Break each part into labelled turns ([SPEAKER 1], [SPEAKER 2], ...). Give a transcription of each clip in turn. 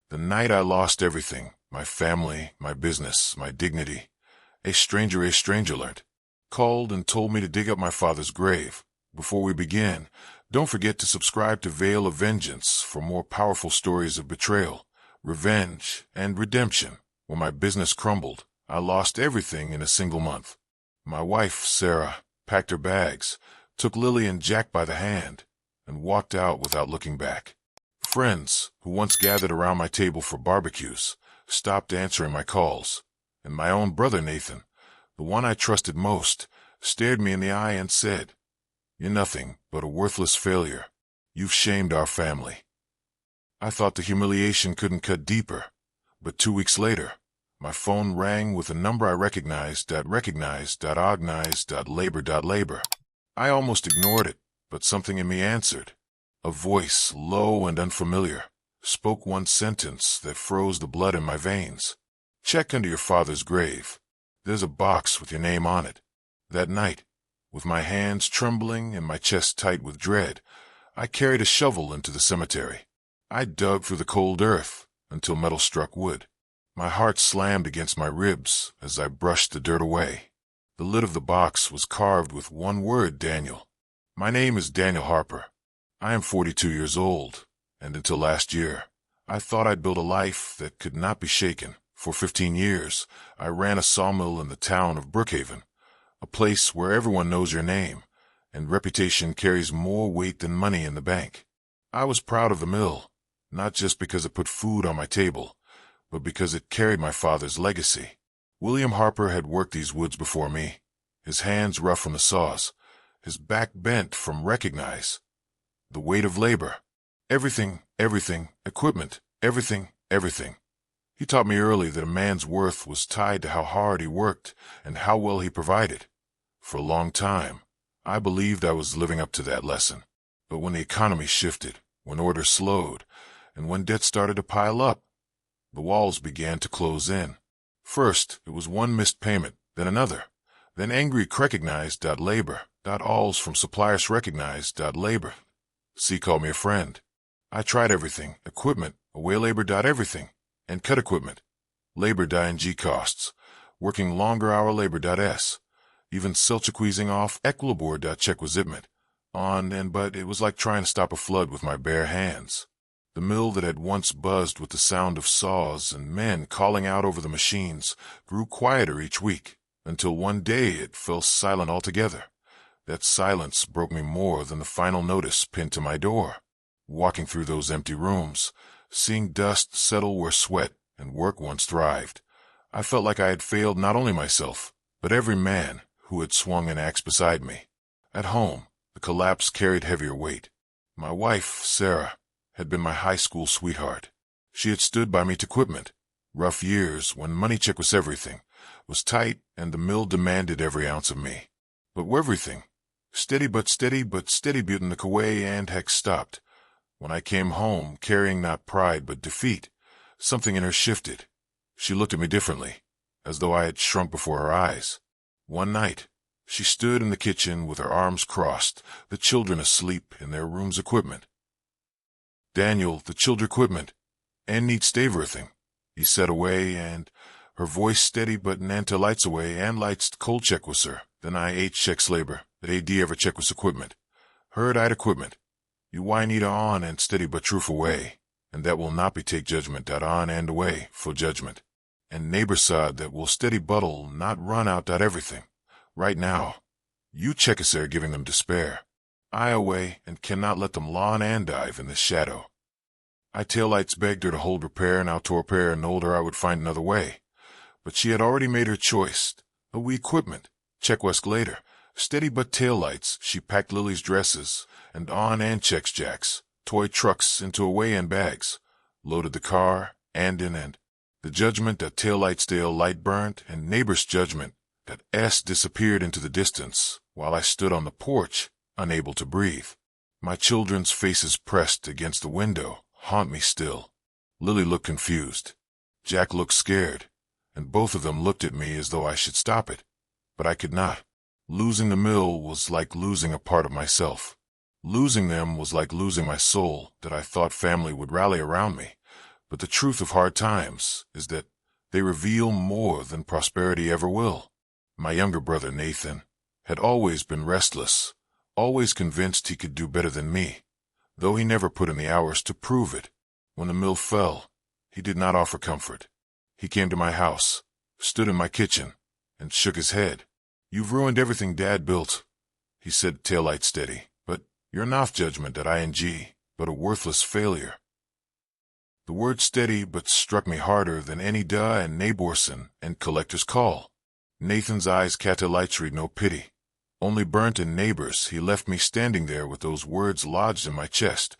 [SPEAKER 1] The night I lost everything, my family, my business, my dignity, a stranger learned, called and told me to dig up my father's grave. Before we begin, don't forget to subscribe to Veil of Vengeance for more powerful stories of betrayal, revenge, and redemption. When my business crumbled, I lost everything in a single month. My wife, Sarah, packed her bags, took Lily and Jack by the hand, and walked out without looking back. Friends, who once gathered around my table for barbecues, stopped answering my calls, and my own brother Nathan, the one I trusted most, stared me in the eye and said, "You're nothing but a worthless failure. You've shamed our family." I thought the humiliation couldn't cut deeper, but 2 weeks later, my phone rang with a number I recognized. Labor. I almost ignored it, but something in me answered. A voice, low and unfamiliar, spoke one sentence that froze the blood in my veins. "Check under your father's grave. There's a box with your name on it." That night, with my hands trembling and my chest tight with dread, I carried a shovel into the cemetery. I dug through the cold earth until metal struck wood. My heart slammed against my ribs as I brushed the dirt away. The lid of the box was carved with one word, Daniel. My name is Daniel Harper. I am 42 years old, and until last year, I thought I'd built a life that could not be shaken. For 15 years, I ran a sawmill in the town of Brookhaven, a place where everyone knows your name, and reputation carries more weight than money in the bank. I was proud of the mill, not just because it put food on my table, but because it carried my father's legacy. William Harper had worked these woods before me, his hands rough from the saws, his back bent from recognize. The weight of labor. Everything, equipment, everything. He taught me early that a man's worth was tied to how hard he worked and how well he provided. For a long time, I believed I was living up to that lesson. But when the economy shifted, when orders slowed, and when debt started to pile up, the walls began to close in. First, it was one missed payment, then another. Then angry Labor.alls from suppliers Labor. C called me a friend. I tried everything, equipment, away Labor.everything, and cut equipment. Labor.ng costs, working longer hour Labor.s, even self-squeezing off Equilibor.check but it was like trying to stop a flood with my bare hands. The mill that had once buzzed with the sound of saws and men calling out over the machines grew quieter each week, until one day it fell silent altogether. That silence broke me more than the final notice pinned to my door. Walking through those empty rooms, seeing dust settle where sweat and work once thrived, I felt like I had failed not only myself, but every man who had swung an axe beside me. At home, the collapse carried heavier weight. My wife, Sarah, had been my high school sweetheart. She had stood by me to equipment. Rough years, when money check was everything, was tight and the mill demanded every ounce of me. But everything, steady butin' the away and heck stopped. When I came home, carrying not pride but defeat, something in her shifted. She looked at me differently, as though I had shrunk before her eyes. One night, she stood in the kitchen with her arms crossed, the children asleep in their room's equipment. "Daniel, the children equipment, and need everything," he said away, and her voice steady but nanta lights away and lights cold check was her. Then I ate checks labor, that AD ever check was equipment. Heard I'd equipment. You why need on and steady but truth away, and that will not be take judgment on and away for judgment. And neighbor sod that will steady buttle not run out everything. Right now, you check us there giving them despair. I away and cannot let them lawn and dive in this shadow. I taillights begged her to hold repair and outdoor repair and told her I would find another way. But she had already made her choice. A wee equipment, check west later, steady but taillights. She packed Lily's dresses and on and checks Jack's, toy trucks into away and bags, loaded the car and in and. The judgment that taillights Dale light burnt and neighbor's judgment that S disappeared into the distance while I stood on the porch, unable to breathe. My children's faces pressed against the window haunt me still. Lily looked confused. Jack looked scared, and both of them looked at me as though I should stop it. But I could not. Losing the mill was like losing a part of myself. Losing them was like losing my soul that I thought family would rally around me, But the truth of hard times is that they reveal more than prosperity ever will. My younger brother, Nathan, had always been restless, always convinced he could do better than me, though he never put in the hours to prove it. When the mill fell, he did not offer comfort. He came to my house, stood in my kitchen, and shook his head. "You've ruined everything Dad built," he said, taillight steady, "but you're not judgment at ING, but a worthless failure." The word steady but struck me harder than any duh and Naborson and collector's call. Nathan's eyes catalights read no pity. Only burnt and neighbors, he left me standing there with those words lodged in my chest,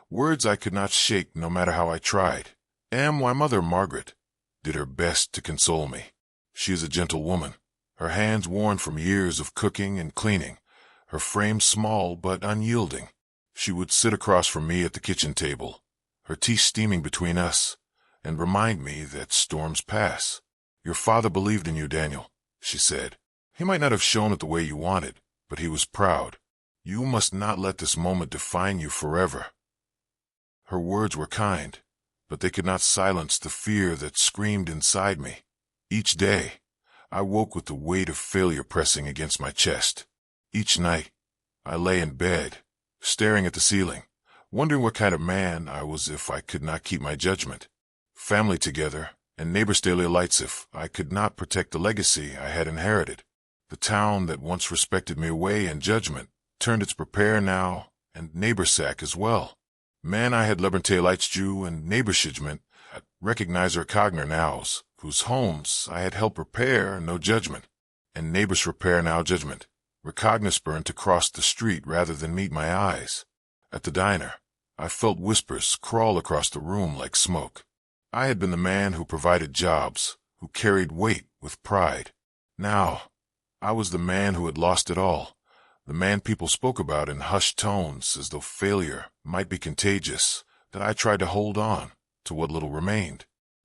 [SPEAKER 1] words I could not shake no matter how I tried. My mother, Margaret, did her best to console me. She is a gentle woman, her hands worn from years of cooking and cleaning, her frame small but unyielding. She would sit across from me at the kitchen table, her tea steaming between us, and remind me that storms pass. "Your father believed in you, Daniel," she said. "He might not have shown it the way you wanted, but he was proud. You must not let this moment define you forever." Her words were kind, but they could not silence the fear that screamed inside me. Each day, I woke with the weight of failure pressing against my chest. Each night, I lay in bed, staring at the ceiling, wondering what kind of man I was if I could not keep my judgment. Family together, and neighbors daily lights if I could not protect the legacy I had inherited. The town that once respected me away in judgment turned its prepare now, and neighbor sack as well. Man, I had Leberntalites Jew and neighborshijment, recognizer cogner nows, whose homes I had helped repair no judgment, and neighbors repair now judgment, recognisburn to cross the street rather than meet my eyes. At the diner, I felt whispers crawl across the room like smoke. I had been the man who provided jobs, who carried weight with pride. Now, I was the man who had lost it all, the man people spoke about in hushed tones as though failure might be contagious, that I tried to hold on to what little remained.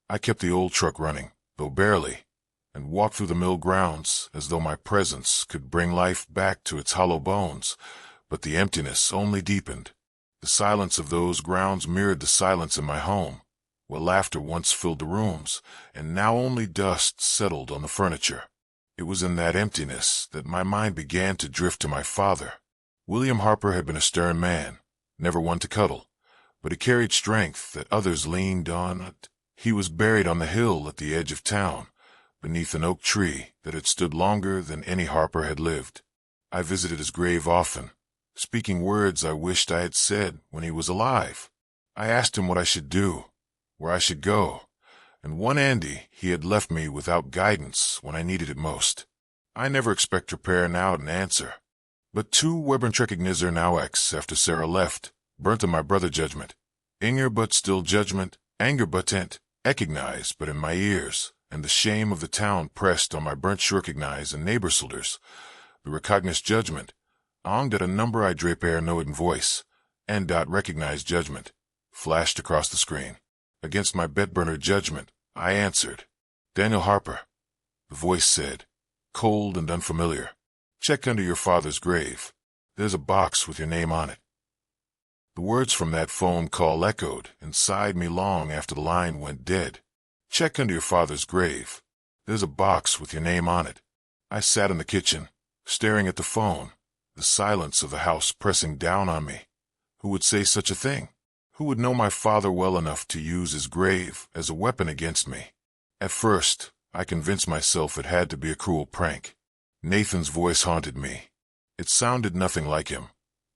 [SPEAKER 1] I kept the old truck running, though barely, and walked through the mill grounds as though my presence could bring life back to its hollow bones, but the emptiness only deepened. The silence of those grounds mirrored the silence in my home, where laughter once filled the rooms, and now only dust settled on the furniture. It was in that emptiness that my mind began to drift to my father. William Harper had been a stern man, never one to cuddle, but he carried strength that others leaned on. He was buried on the hill at the edge of town, beneath an oak tree that had stood longer than any Harper had lived. I visited his grave often, speaking words I wished I had said when he was alive. I asked him what I should do, where I should go, and one Andy he had left me without guidance when I needed it most. I never expect to prepare now an answer, but 2 Webern now X after Sarah left, burnt in my brother judgment. Inger but still judgment, anger but ent, recognize but in my ears, and the shame of the town pressed on my burnt recognize and neighbor soldiers. The recognize judgment, onged at a number I draper no in voice, and dot recognize judgment, flashed across the screen. Against my bed-burner judgment, I answered. "Daniel Harper," the voice said, cold and unfamiliar. "Check under your father's grave. There's a box with your name on it." The words from that phone call echoed inside me long after the line went dead. "Check under your father's grave. There's a box with your name on it." I sat in the kitchen, staring at the phone, the silence of the house pressing down on me. Who would say such a thing? Who would know my father well enough to use his grave as a weapon against me? At first, I convinced myself it had to be a cruel prank. Nathan's voice haunted me. It sounded nothing like him,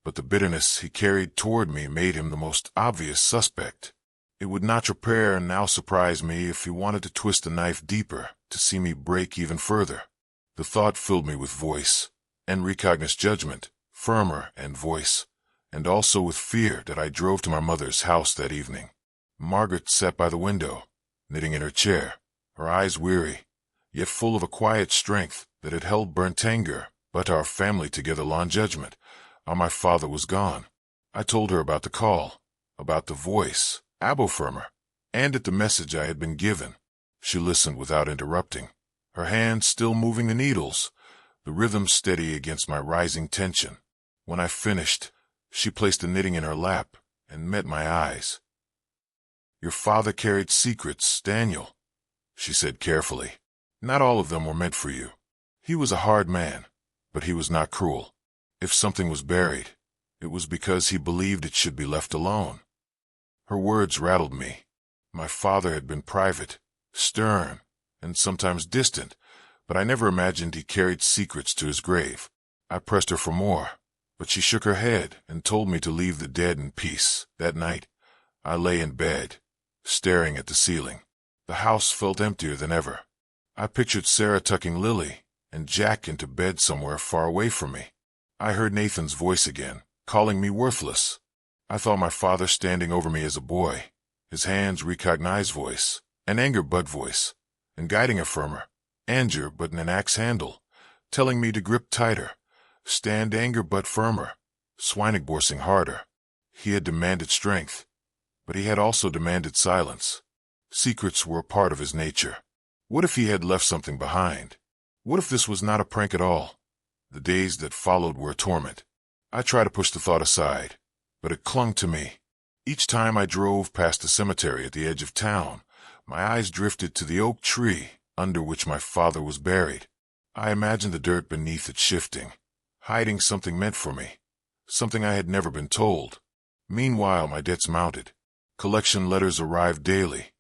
[SPEAKER 1] but the bitterness he carried toward me made him the most obvious suspect. It would not repair and now surprise me if he wanted to twist the knife deeper to see me break even further. The thought filled me with voice, and recognized judgment, firmer and voice, and also with fear that I drove to my mother's house that evening. Margaret sat by the window, knitting in her chair, her eyes weary, yet full of a quiet strength that had held burnt anger, but our family together long judgment. My father was gone. I told her about the call, about the voice, Abofirmer, and at the message I had been given. She listened without interrupting, her hands still moving the needles, the rhythm steady against my rising tension. When I finished, she placed the knitting in her lap and met my eyes. Your father carried secrets, Daniel, she said carefully. Not all of them were meant for you. He was a hard man, but he was not cruel. If something was buried, it was because he believed it should be left alone. Her words rattled me. My father had been private, stern, and sometimes distant, but I never imagined he carried secrets to his grave. I pressed her for more, but she shook her head and told me to leave the dead in peace. That night, I lay in bed, staring at the ceiling. The house felt emptier than ever. I pictured Sarah tucking Lily and Jack into bed somewhere far away from me. I heard Nathan's voice again, calling me worthless. I thought my father standing over me as a boy, his hands recognized voice, an anger but voice, and guiding a firmer, anger but an axe handle, telling me to grip tighter, stand anger but firmer, Swinegborsing harder. He had demanded strength, but he had also demanded silence. Secrets were a part of his nature. What if he had left something behind? What if this was not a prank at all? The days that followed were a torment. I tried to push the thought aside, but it clung to me. Each time I drove past the cemetery at the edge of town, my eyes drifted to the oak tree under which my father was buried. I imagined the dirt beneath it shifting, hiding something meant for me, something I had never been told. Meanwhile, my debts mounted. Collection letters arrived daily,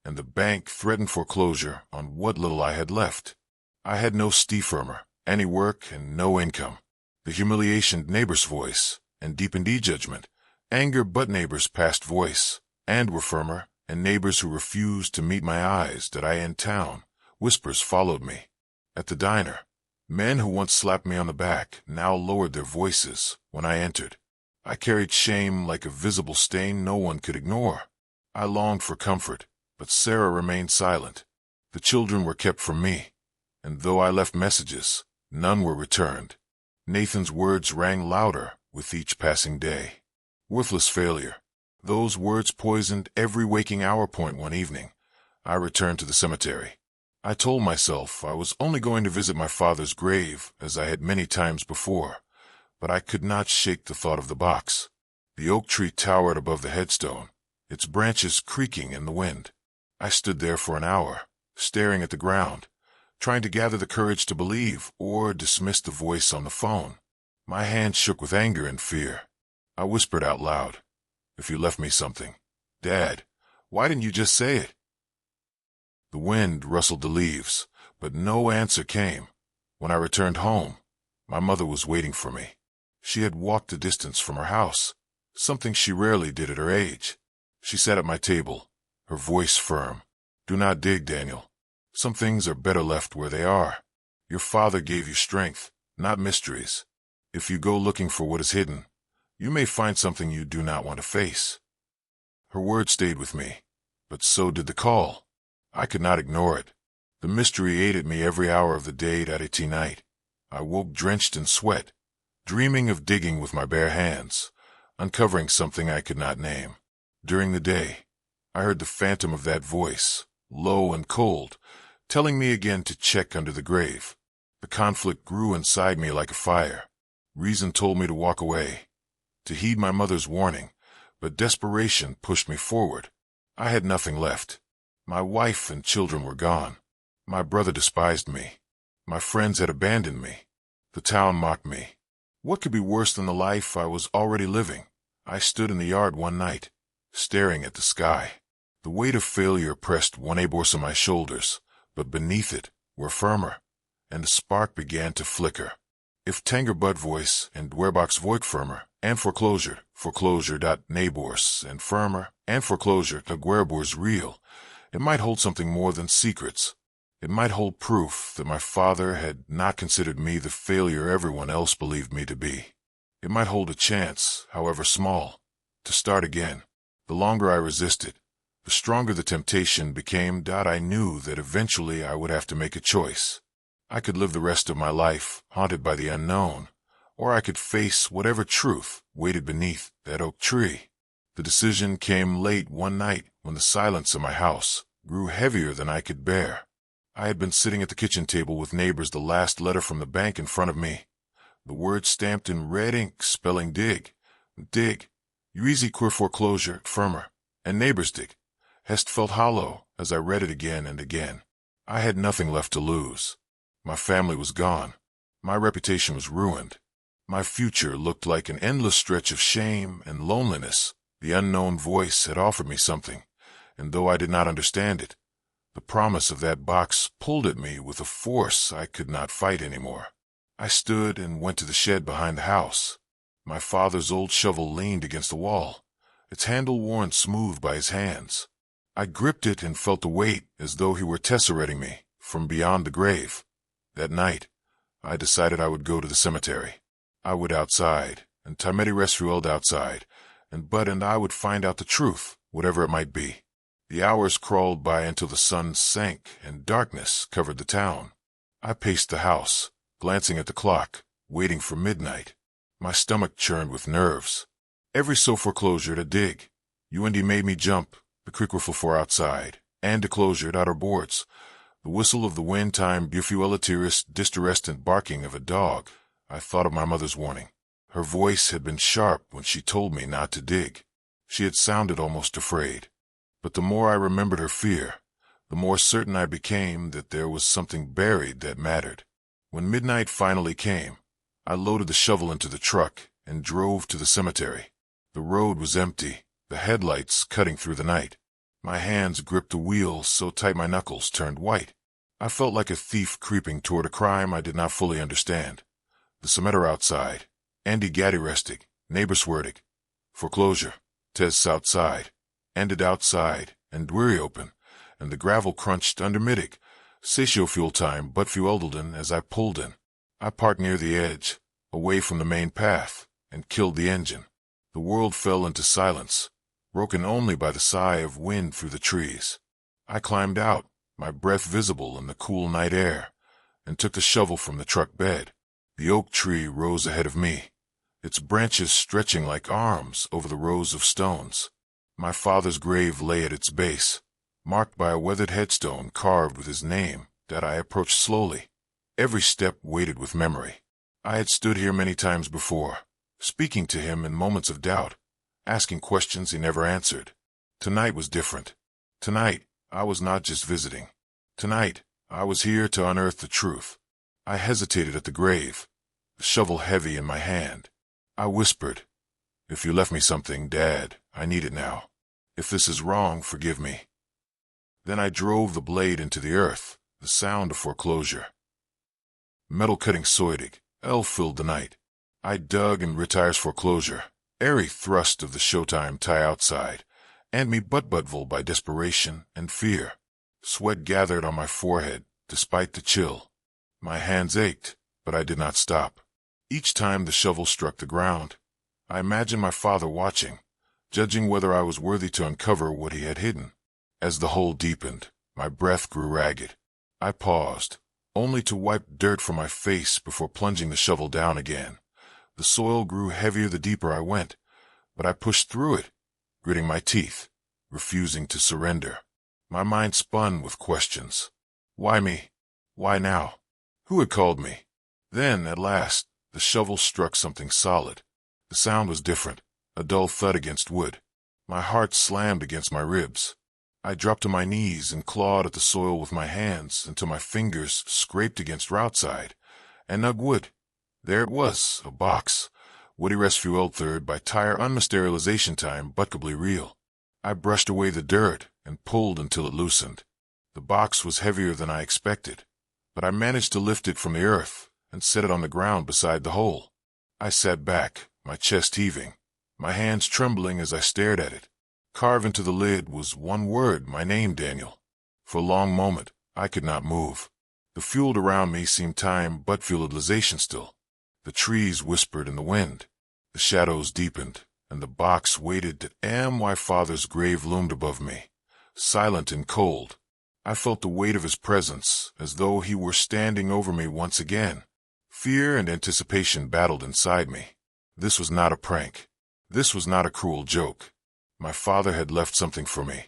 [SPEAKER 1] and the bank threatened foreclosure on what little I had left. I had no stiefirmer, any work, and no income. The humiliation neighbor's voice, and deepened judgment, anger but neighbors past voice, and were firmer, and neighbors who refused to meet my eyes that I in town. Whispers followed me. At the diner, men who once slapped me on the back now lowered their voices when I entered. I carried shame like a visible stain no one could ignore. I longed for comfort, but Sarah remained silent. The children were kept from me, and though I left messages, none were returned. Nathan's words rang louder with each passing day. Worthless failure. Those words poisoned every waking hour. One evening, I returned to the cemetery. I told myself I was only going to visit my father's grave, as I had many times before, but I could not shake the thought of the box. The oak tree towered above the headstone, its branches creaking in the wind. I stood there for an hour, staring at the ground, trying to gather the courage to believe or dismiss the voice on the phone. My hands shook with anger and fear. I whispered out loud, "If you left me something, Dad, why didn't you just say it?" The wind rustled the leaves, but no answer came. When I returned home, my mother was waiting for me. She had walked a distance from her house, something she rarely did at her age. She sat at my table, her voice firm. "Do not dig, Daniel. Some things are better left where they are. Your father gave you strength, not mysteries. If you go looking for what is hidden, you may find something you do not want to face." Her words stayed with me, but so did the call. I could not ignore it. The mystery ate at me every hour of the day. That night, I woke drenched in sweat, dreaming of digging with my bare hands, uncovering something I could not name. During the day, I heard the phantom of that voice, low and cold, telling me again to check under the grave. The conflict grew inside me like a fire. Reason told me to walk away, to heed my mother's warning, but desperation pushed me forward. I had nothing left. My wife and children were gone. My brother despised me. My friends had abandoned me. The town mocked me. What could be worse than the life I was already living? I stood in the yard one night, staring at the sky. The weight of failure pressed one aborse on my shoulders, but beneath it were firmer, and a spark began to flicker. If Tanger Bud voice and Wehrbox Voigt firmer, and foreclosure dot neighbors and firmer, and foreclosure to Guerbors real, it might hold something more than secrets. It might hold proof that my father had not considered me the failure everyone else believed me to be. It might hold a chance, however small, to start again. The longer I resisted, the stronger the temptation became. I knew that eventually I would have to make a choice. I could live the rest of my life haunted by the unknown, or I could face whatever truth waited beneath that oak tree. The decision came late one night when the silence in my house grew heavier than I could bear. I had been sitting at the kitchen table with neighbors, the last letter from the bank in front of me. The words stamped in red ink spelling dig. Dig. Urizi Queer Foreclosure, firmer. And neighbors dig. Hest felt hollow as I read it again and again. I had nothing left to lose. My family was gone. My reputation was ruined. My future looked like an endless stretch of shame and loneliness. The unknown voice had offered me something, and though I did not understand it, the promise of that box pulled at me with a force I could not fight anymore. I stood and went to the shed behind the house. My father's old shovel leaned against the wall, its handle worn smooth by his hands. I gripped it and felt the weight as though he were tesserating me from beyond the grave. That night, I decided I would go to the cemetery. I would outside, and Timeti Resfueld outside, and Bud and I would find out the truth, whatever it might be. The hours crawled by until the sun sank and darkness covered the town. I paced the house, glancing at the clock, waiting for midnight. My stomach churned with nerves. Every so foreclosure to dig. UND made me jump, the creek were for outside, and to closure at outer boards. The whistle of the wind time bufuelatirus distressant barking of a dog. I thought of my mother's warning. Her voice had been sharp when she told me not to dig. She had sounded almost afraid. But the more I remembered her fear, the more certain I became that there was something buried that mattered. When midnight finally came, I loaded the shovel into the truck and drove to the cemetery. The road was empty, the headlights cutting through the night. My hands gripped the wheel so tight my knuckles turned white. I felt like a thief creeping toward a crime I did not fully understand. The cemetery outside. Andy Gadirestig, neighborswordig. Foreclosure. Tests outside. Ended outside, and Dwery open, and the gravel crunched under middag. Satio fuel time, but fueldelden as I pulled in. I parked near the edge, away from the main path, and killed the engine. The world fell into silence, broken only by the sigh of wind through the trees. I climbed out, my breath visible in the cool night air, and took the shovel from the truck bed. The oak tree rose ahead of me, its branches stretching like arms over the rows of stones. My father's grave lay at its base, marked by a weathered headstone carved with his name that I approached slowly. Every step weighted with memory. I had stood here many times before, speaking to him in moments of doubt, asking questions he never answered. Tonight was different. Tonight, I was not just visiting. Tonight, I was here to unearth the truth. I hesitated at the grave, the shovel heavy in my hand. I whispered, "If you left me something, Dad, I need it now. If this is wrong, forgive me." Then I drove the blade into the earth, the sound of foreclosure. Metal cutting soidig, L filled the night. I dug and retires foreclosure, airy thrust of the showtime tie outside, and me butt-buttvul by desperation and fear. Sweat gathered on my forehead, despite the chill. My hands ached, but I did not stop. Each time the shovel struck the ground, I imagined my father watching, judging whether I was worthy to uncover what he had hidden. As the hole deepened, my breath grew ragged. I paused, only to wipe dirt from my face before plunging the shovel down again. The soil grew heavier the deeper I went, but I pushed through it, gritting my teeth, refusing to surrender. My mind spun with questions. Why me? Why now? Who had called me? Then, at last, the shovel struck something solid. The sound was different, a dull thud against wood. My heart slammed against my ribs. I dropped to my knees and clawed at the soil with my hands until my fingers scraped against outside. And nug wood. There it was, a box. Woody Resfuel third by tire unmaterialization time butkably real. I brushed away the dirt and pulled until it loosened. The box was heavier than I expected, but I managed to lift it from the earth and set it on the ground beside the hole. I sat back, my chest heaving, my hands trembling as I stared at it. Carved into the lid was one word, my name, Daniel. For a long moment, I could not move. The fuel around me seemed time but fuelization still. The trees whispered in the wind. The shadows deepened, and the box waited that my father's grave loomed above me, silent and cold. I felt the weight of his presence, as though he were standing over me once again. Fear and anticipation battled inside me. This was not a prank. This was not a cruel joke. My father had left something for me,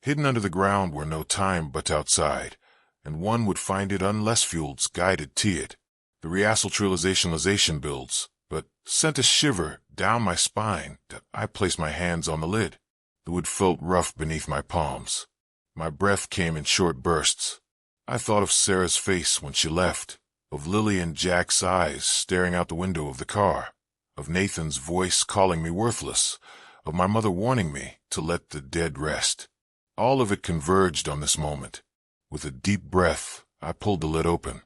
[SPEAKER 1] hidden under the ground where no time but outside, and one would find it unless fuel's guided to it. The reaciltrialization builds, but sent a shiver down my spine that I placed my hands on the lid. The The wood felt rough beneath my palms. My breath came in short bursts. I thought of Sarah's face when she left, of Lily and Jack's eyes staring out the window of the car, of Nathan's voice calling me worthless, of my mother warning me to let the dead rest. All of it converged on this moment. With a deep breath, I pulled the lid open.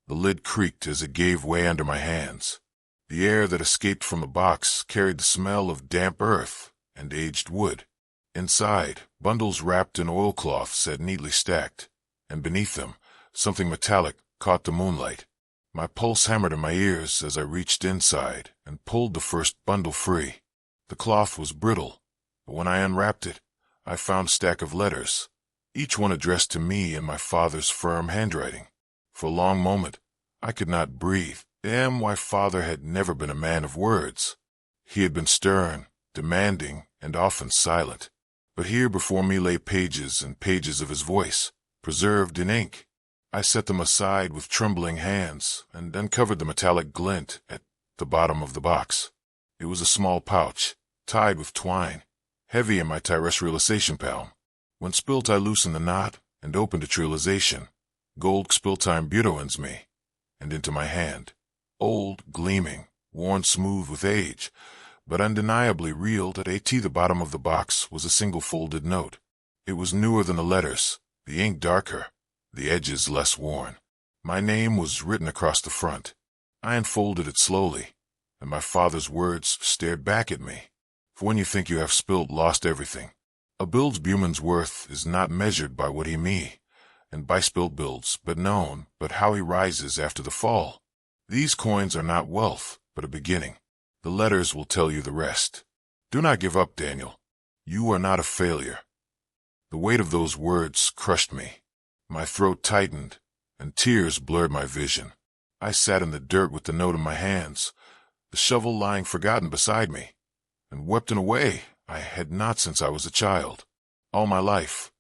[SPEAKER 1] The lid creaked as it gave way under my hands. The air that escaped from the box carried the smell of damp earth and aged wood. Inside, bundles wrapped in oilcloth sat neatly stacked, and beneath them, something metallic caught the moonlight. My pulse hammered in my ears as I reached inside and pulled the first bundle free. The cloth was brittle, but when I unwrapped it, I found a stack of letters, each one addressed to me in my father's firm handwriting. For a long moment, I could not breathe. My father had never been a man of words. He had been stern, demanding, and often silent. But here before me lay pages and pages of his voice, preserved in ink. I set them aside with trembling hands and uncovered the metallic glint at the bottom of the box. It was a small pouch, tied with twine, heavy in my terrestrialization palm. When spilt, I loosened the knot and opened its realization. Gold spill-time butoins me, and into my hand. Old, gleaming, worn smooth with age, but undeniably real that at the bottom of the box was a single folded note. It was newer than the letters, the ink darker, the edges less worn. My name was written across the front. I unfolded it slowly, and my father's words stared back at me. For when you think you have lost everything, a bill's Buman's worth is not measured by what he me, and by spilt bills, but known, but how he rises after the fall. These coins are not wealth, but a beginning. The letters will tell you the rest. Do not give up, Daniel. You are not a failure. The weight of those words crushed me. My throat tightened, and tears blurred my vision. I sat in the dirt with the note in my hands, the shovel lying forgotten beside me, and wept in a way I had not since I was a child. All my life,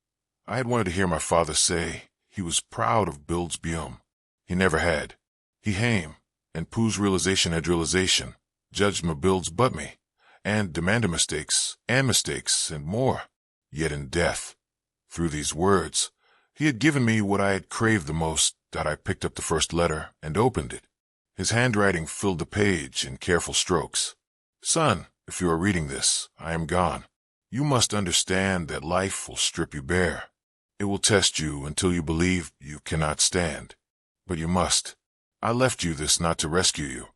[SPEAKER 1] I had wanted to hear my father say he was proud of Bill's Bium. He never had. He hame, and Pooh's realization had realization, judged my builds but me, and demanded mistakes, and more. Yet in death, through these words, he had given me what I had craved the most, that I picked up the first letter and opened it. His handwriting filled the page in careful strokes. Son, if you are reading this, I am gone. You must understand that life will strip you bare. It will test you until you believe you cannot stand. But you must. I left you this not to rescue you,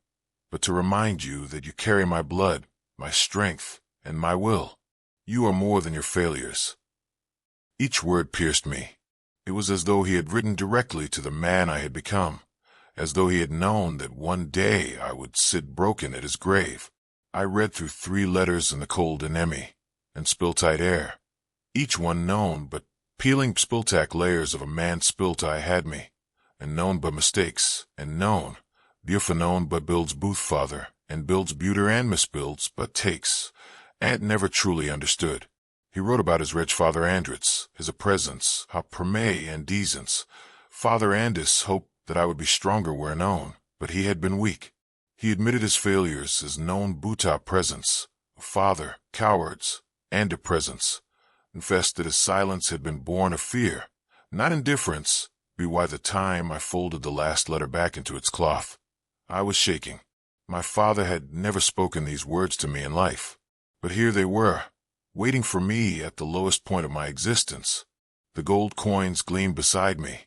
[SPEAKER 1] but to remind you that you carry my blood, my strength, and my will. You are more than your failures. Each word pierced me. It was as though he had written directly to the man I had become, as though he had known that one day I would sit broken at his grave. I read through 3 letters in the cold anemone and spill-tight air, each one known but peeling spill-tack layers of a man spill-tie had me, and known but mistakes, and known, Buffa known but builds Booth father, and builds Buter and misbuilds but takes, and never truly understood. He wrote about his rich father Andritz, his presence, how premay and decence. Father Andis hoped that I would be stronger where known, but he had been weak. He admitted his failures as known Buta presence, father, cowards, and a presence. Confessed that his silence had been born of fear, not indifference, be why the time I folded the last letter back into its cloth. I was shaking. My father had never spoken these words to me in life, but here they were, waiting for me at the lowest point of my existence. The gold coins gleamed beside me,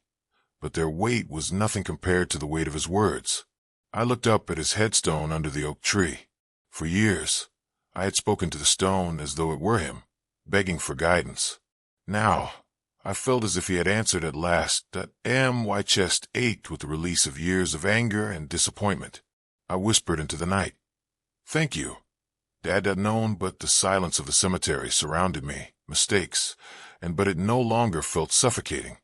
[SPEAKER 1] but their weight was nothing compared to the weight of his words. I looked up at his headstone under the oak tree. For years, I had spoken to the stone as though it were him, begging for guidance. Now, I felt as if he had answered at last, that my chest ached with the release of years of anger and disappointment. I whispered into the night, "Thank you." Dad had known, but the silence of the cemetery surrounded me, mistakes, but it no longer felt suffocating.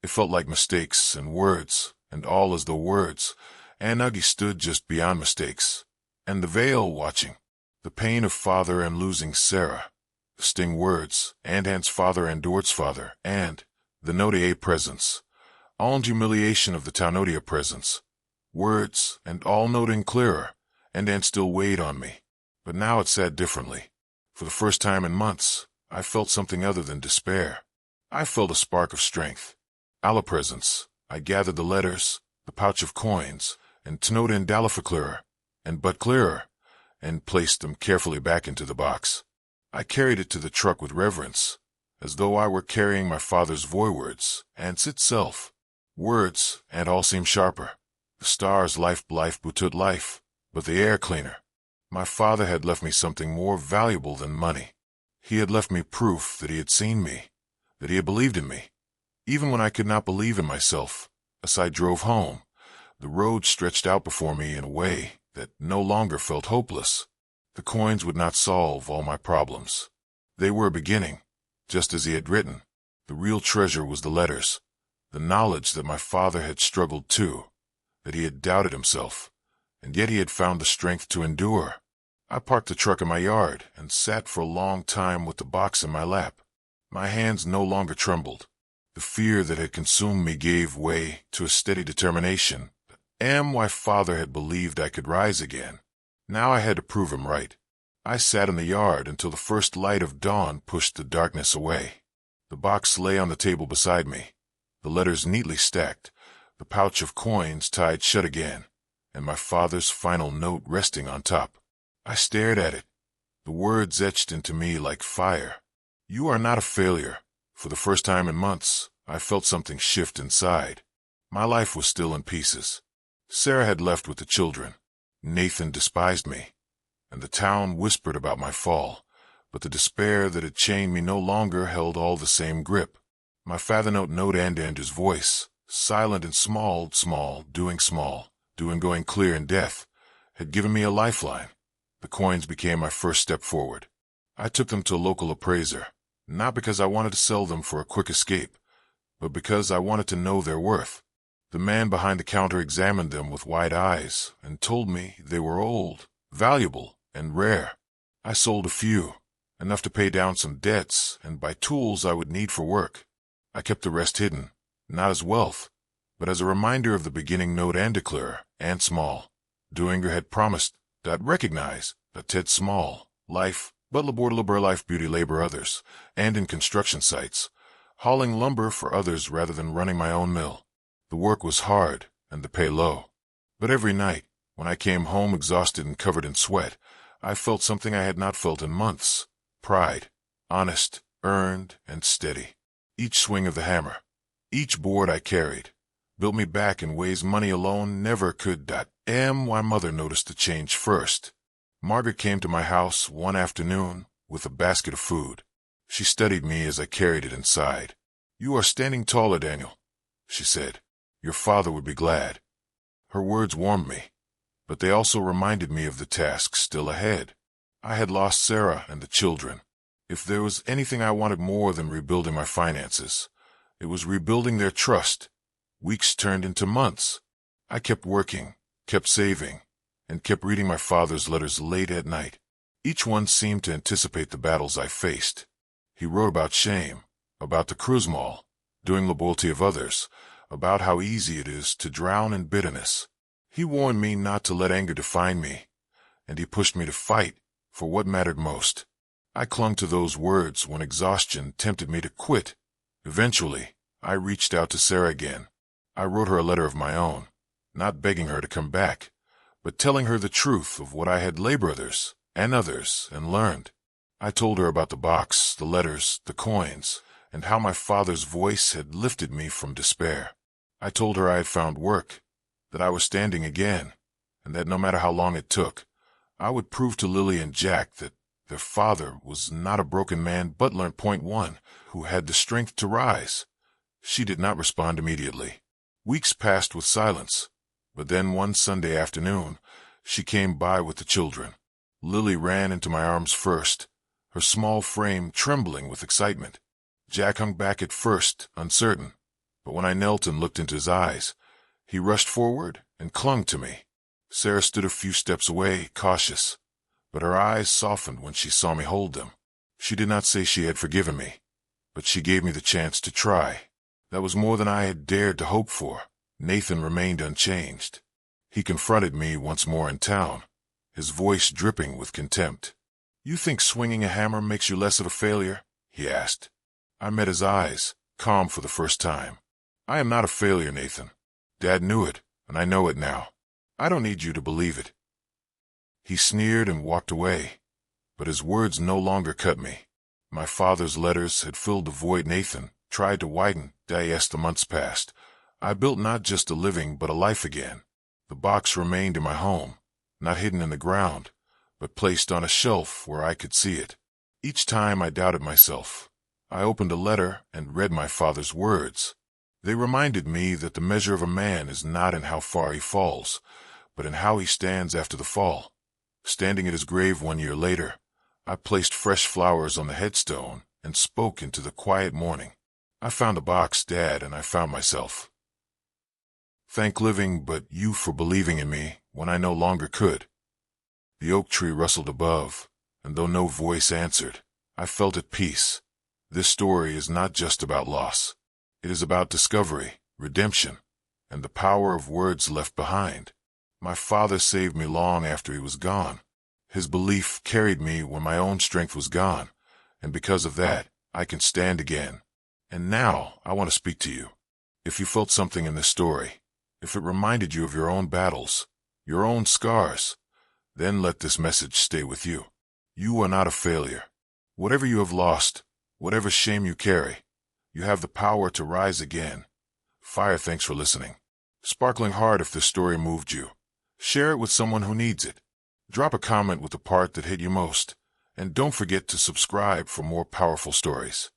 [SPEAKER 1] It felt like mistakes and words, and all as though words, and Uggy stood just beyond mistakes, and the veil watching, the pain of father and losing Sarah, the sting words, and Ant's father and Dort's father, and the Nodia presence, all in humiliation of the Taunodia presence, words, and all noting clearer, and Ant still weighed on me. But now it sat differently. For the first time in months, I felt something other than despair. I felt a spark of strength. Allapresence. I gathered the letters, the pouch of coins, and Tnota and Dalifaclura, and but clearer, and placed them carefully back into the box. I carried it to the truck with reverence, as though I were carrying my father's voywords, ants itself. Words, and all seemed sharper. The stars life butut life, but the air cleaner. My father had left me something more valuable than money. He had left me proof that he had seen me, that he had believed in me. Even when I could not believe in myself, as I drove home, the road stretched out before me in a way that no longer felt hopeless. The coins would not solve all my problems. They were a beginning, just as he had written. The real treasure was the letters, the knowledge that my father had struggled too, that he had doubted himself, and yet he had found the strength to endure. I parked the truck in my yard and sat for a long time with the box in my lap. My hands no longer trembled. The fear that had consumed me gave way to a steady determination. My father had believed I could rise again. Now I had to prove him right. I sat in the yard until the first light of dawn pushed the darkness away. The box lay on the table beside me, the letters neatly stacked, the pouch of coins tied shut again, and my father's final note resting on top. I stared at it, the words etched into me like fire. You are not a failure. For the first time in months, I felt something shift inside. My life was still in pieces. Sarah had left with the children. Nathan despised me, and the town whispered about my fall, but the despair that had chained me no longer held all the same grip. My father note and his voice, silent and small, doing going clear in death, had given me a lifeline. The coins became my first step forward. I took them to a local appraiser, not because I wanted to sell them for a quick escape, but because I wanted to know their worth. The man behind the counter examined them with wide eyes and told me they were old, valuable, and rare. I sold a few, enough to pay down some debts and buy tools I would need for work. I kept the rest hidden, not as wealth, but as a reminder of the beginning note and declarer, and small. Duinger had promised that recognize that Ted Small, life, but labor life beauty labor others, and in construction sites, hauling lumber for others rather than running my own mill. The work was hard and the pay low. But every night, when I came home exhausted and covered in sweat, I felt something I had not felt in months. Pride, honest, earned, and steady. Each swing of the hammer, each board I carried, built me back in ways money alone never could. My mother noticed the change first. Margaret came to my house one afternoon with a basket of food. She studied me as I carried it inside. You are standing taller, Daniel, she said. Your father would be glad. Her words warmed me, but they also reminded me of the task still ahead. I had lost Sarah and the children. If there was anything I wanted more than rebuilding my finances, it was rebuilding their trust. Weeks turned into months. I kept working, kept saving, and kept reading my father's letters late at night. Each one seemed to anticipate the battles I faced. He wrote about shame, about the Kruzmal, doing the loyalty of others, about how easy it is to drown in bitterness. He warned me not to let anger define me, and he pushed me to fight for what mattered most. I clung to those words when exhaustion tempted me to quit. Eventually, I reached out to Sarah again. I wrote her a letter of my own, not begging her to come back, but telling her the truth of what I had labored others and learned. I told her about the box, the letters, the coins, and how my father's voice had lifted me from despair. I told her I had found work, that I was standing again, and that no matter how long it took, I would prove to Lily and Jack that their father was not a broken man but learned point one, who had the strength to rise. She did not respond immediately. Weeks passed with silence, but then one Sunday afternoon, she came by with the children. Lily ran into my arms first, her small frame trembling with excitement. Jack hung back at first, uncertain, but when I knelt and looked into his eyes, he rushed forward and clung to me. Sarah stood a few steps away, cautious, but her eyes softened when she saw me hold them. She did not say she had forgiven me, but she gave me the chance to try. That was more than I had dared to hope for. Nathan remained unchanged. He confronted me once more in town, his voice dripping with contempt. You think swinging a hammer makes you less of a failure? he asked. I met his eyes, calm for the first time. I am not a failure, Nathan. Dad knew it, and I know it now. I don't need you to believe it. He sneered and walked away, but his words no longer cut me. My father's letters had filled the void Nathan tried to widen. As the months passed, I built not just a living but a life again. The box remained in my home, not hidden in the ground, but placed on a shelf where I could see it. Each time I doubted myself, I opened a letter and read my father's words. They reminded me that the measure of a man is not in how far he falls, but in how he stands after the fall. Standing at his grave 1 year later, I placed fresh flowers on the headstone and spoke into the quiet morning. I found the box, Dad, and I found myself. Thank living but you for believing in me when I no longer could. The oak tree rustled above, and though no voice answered, I felt at peace. This story is not just about loss. It is about discovery, redemption, and the power of words left behind. My father saved me long after he was gone. His belief carried me when my own strength was gone, and because of that, I can stand again. And now, I want to speak to you. If you felt something in this story, if it reminded you of your own battles, your own scars, then let this message stay with you. You are not a failure. Whatever you have lost, whatever shame you carry, you have the power to rise again. Fire, thanks for listening. Sparkling Heart, if this story moved you, share it with someone who needs it. Drop a comment with the part that hit you most, and don't forget to subscribe for more powerful stories.